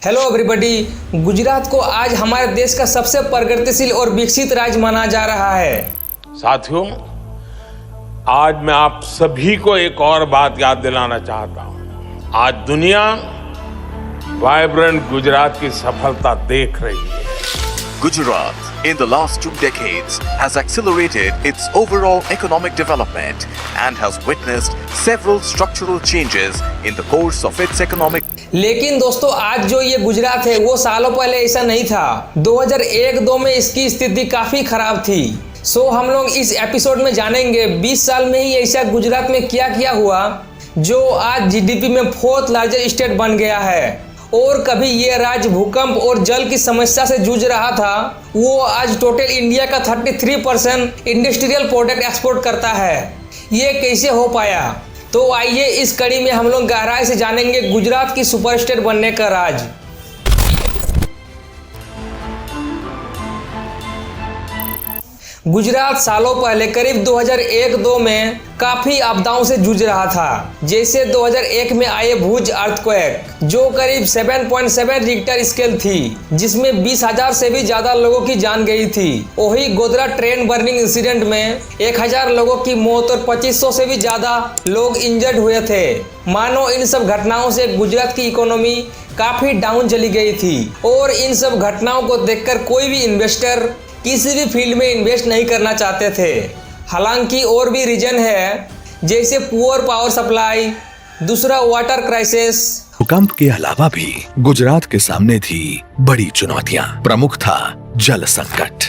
Hello everybody. Gujarat को आज हमारे देश का सबसे प्रगतिशील और विकसित राज्य माना जा रहा है। साथियों, आज मैं आप सभी को एक और बात याद दिलाना चाहता हूं। आज दुनिया वाइब्रेंट गुजरात की सफलता देख रही है। Gujarat, in the last 2 decades, has accelerated its overall economic development and has witnessed several structural changes in the course of its economic. लेकिन दोस्तों, आज जो ये गुजरात है वो सालों पहले ऐसा नहीं था। 2001-2 में इसकी स्थिति काफी खराब थी। हम लोग इस एपिसोड में जानेंगे 20 साल में ही ऐसा गुजरात में क्या किया हुआ जो आज जीडीपी में 4th लार्जेस्ट स्टेट बन गया है। और कभी ये राज्य भूकंप और जल की समस्या से जूझ रहा था, वो आज टोटल इंडिया का 33% इंडस्ट्रियल प्रोडक्ट एक्सपोर्ट करता है। ये कैसे हो पाया? तो आइए इस कड़ी में हम लोग गहराई से जानेंगे गुजरात की सुपर स्टेट बनने का राज। गुजरात सालों पहले करीब 2001-2 में काफी आपदाओं से जूझ रहा था। जैसे 2001 में आए भुज अर्थक्वेक जो करीब 7.7 रिक्टर स्केल थी, जिसमें 20,000 से भी ज्यादा लोगों की जान गई थी। वही गोधरा ट्रेन बर्निंग इंसिडेंट में 1,000 लोगों की मौत और 2500 से भी ज्यादा लोग इंजर्ड हुए थे। मानो इन सब घटनाओं से गुजरात की इकोनॉमी काफी डाउन चली गई थी और इन सब घटनाओं को देखकर कोई भी इन्वेस्टर किसी भी फील्ड में इन्वेस्ट नहीं करना चाहते थे। हालांकि और भी रीजन है, जैसे पुअर पावर सप्लाई, दूसरा वाटर क्राइसिस। भूकंप के अलावा भी गुजरात के सामने थी बड़ी चुनौतियां। प्रमुख था जल संकट।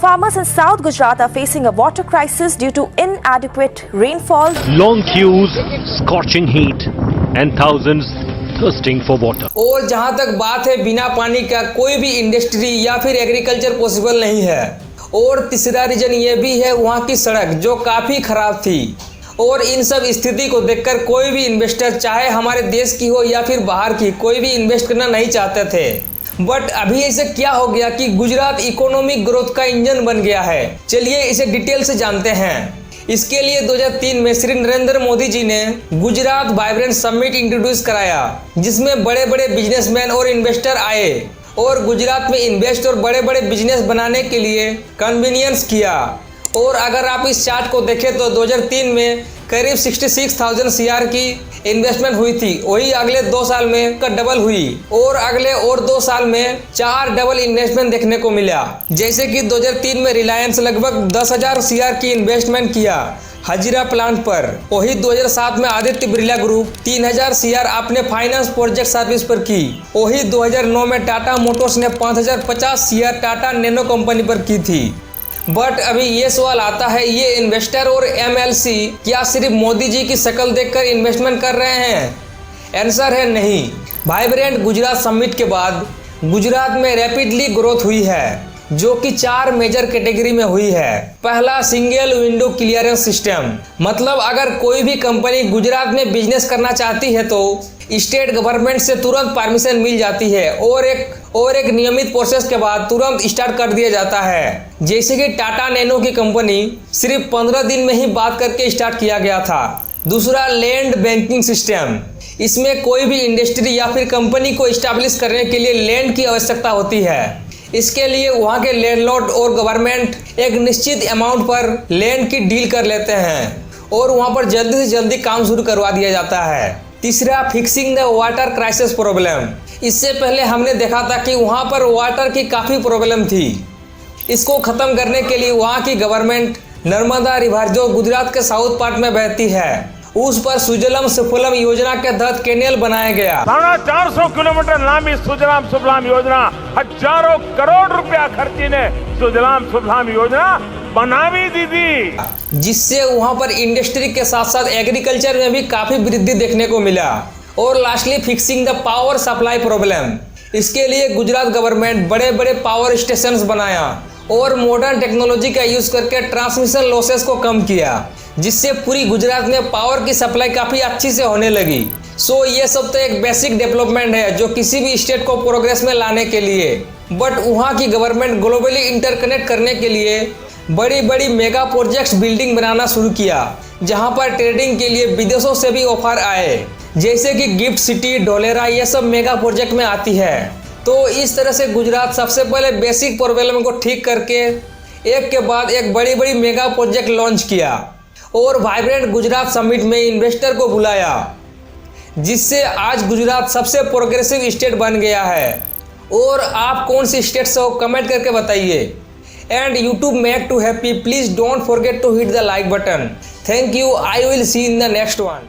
Farmers in South Gujarat are facing a water crisis due to inadequate rainfall. Long queues, scorching heat, and thousands thirsting for water. और जहां तक बात है बिना पानी का कोई भी इंडस्ट्री या फिर एग्रीकल्चर पॉसिबल नहीं है। और तीसरा रीजन ये भी है वहां की सड़क जो काफी खराब थी। और इन सब स्थिति को देखकर कोई भी इन्वेस्टर, चाहे हमारे देश की हो या फिर बाहर की, कोई भी इन्वेस्ट करना नहीं चाहते थे। बट अभी ऐसे क्या हो गया कि गुजरात इकोनॉमिक ग्रोथ का इंजन बन गया है। चलिए इसे डिटेल से जानते हैं। इसके लिए 2003 में श्री नरेंद्र मोदी जी ने गुजरात वाइब्रेंट समिट इंट्रोड्यूस कराया, जिसमें बड़े बड़े बिजनेसमैन और इन्वेस्टर आए और गुजरात में इन्वेस्ट और बड़े बड़े बिजनेस बनाने के लिए कन्वीनियंस किया। और अगर आप इस चार्ट को देखें तो 2003 में करीब 66,000 CR की इन्वेस्टमेंट हुई थी। वही अगले 2 साल में का डबल हुई और अगले और 2 साल में 4 डबल इन्वेस्टमेंट देखने को मिला। जैसे कि 2003 में रिलायंस लगभग 10,000 CR की इन्वेस्टमेंट किया हजीरा प्लांट पर। वही 2007 में आदित्य बिरला ग्रुप 3,000 CR अपने फाइनेंस प्रोजेक्ट सर्विस पर की। वही 2009 में टाटा मोटर्स ने 5,050 CR टाटा नैनो कंपनी पर की थी। बट अभी ये सवाल आता है, ये इन्वेस्टर और MLC क्या सिर्फ मोदी जी की शक्ल देखकर इन्वेस्टमेंट कर रहे हैं? आंसर है नहीं। वाइब्रेंट गुजरात समिट के बाद गुजरात में रैपिडली ग्रोथ हुई है, जो कि 4 मेजर कैटेगरी में हुई है। पहला, सिंगल विंडो क्लियरेंस सिस्टम, मतलब अगर कोई भी कंपनी गुजरात में बिजनेस करना चाहती है तो स्टेट गवर्नमेंट से तुरंत परमिशन मिल जाती है और एक नियमित प्रोसेस के बाद तुरंत स्टार्ट कर दिया जाता है। जैसे कि टाटा नैनो की कंपनी सिर्फ 15 दिन में ही बात करके स्टार्ट किया गया था। दूसरा, लैंड बैंकिंग सिस्टम, इसमें कोई भी इंडस्ट्री या फिर कंपनी को स्टैब्लिश करने के लिए लैंड की आवश्यकता होती है। इसके लिए वहाँ के लैंडलॉर्ड और गवर्नमेंट एक निश्चित अमाउंट पर लैंड की डील कर लेते हैं और वहाँ पर जल्दी से जल्दी काम शुरू करवा दिया जाता है। तीसरा, fixing the water crisis problem. इससे पहले हमने देखा था कि वहाँ पर वाटर की काफ़ी प्रॉब्लम थी। इसको ख़त्म करने के लिए वहाँ की गवर्नमेंट नर्मदा रिवर जो गुजरात के साउथ पार्ट में बहती है, उस पर सुजलाम सुफलाम योजना के तहत कैनेल बनाया गया। 450 किलोमीटर लंबी सुजलाम सुफलाम योजना, हजारों करोड़ रुपया खर्चीने सुजलाम सुफलाम योजना बना भी दी थी, जिससे वहां पर इंडस्ट्री के साथ साथ एग्रीकल्चर में भी काफी वृद्धि देखने को मिला। और lastly, fixing the power supply problem. इसके लिए गुजरात गवर्नमेंट बड़े बड़े पावर स्टेशंस बनाया और मॉडर्न टेक्नोलॉजी का यूज करके ट्रांसमिशन लॉसेस को कम किया, जिससे पूरी गुजरात में पावर की सप्लाई काफी अच्छी से होने लगी। ये सब तो एक बेसिक डेवलपमेंट है जो किसी भी स्टेट को प्रोग्रेस में लाने के लिए। बट वहाँ की गवर्नमेंट ग्लोबली इंटरकनेक्ट करने के लिए बड़ी बड़ी मेगा प्रोजेक्ट्स बिल्डिंग बनाना शुरू किया, जहां पर ट्रेडिंग के लिए विदेशों से भी ऑफर आए। जैसे कि गिफ्ट सिटी, ढोलेरा, ये सब मेगा प्रोजेक्ट में आती है। तो इस तरह से गुजरात सबसे पहले बेसिक प्रॉब्लम को ठीक करके एक के बाद एक बड़ी बड़ी मेगा प्रोजेक्ट लॉन्च किया और वाइब्रेंट गुजरात समिट में इन्वेस्टर को बुलाया, जिससे आज गुजरात सबसे प्रोग्रेसिव स्टेट बन गया है। और आप कौन सी स्टेट से हो कमेंट करके बताइए। And YouTube make to happy, please don't forget to hit the like button. Thank you, I will see in the next one.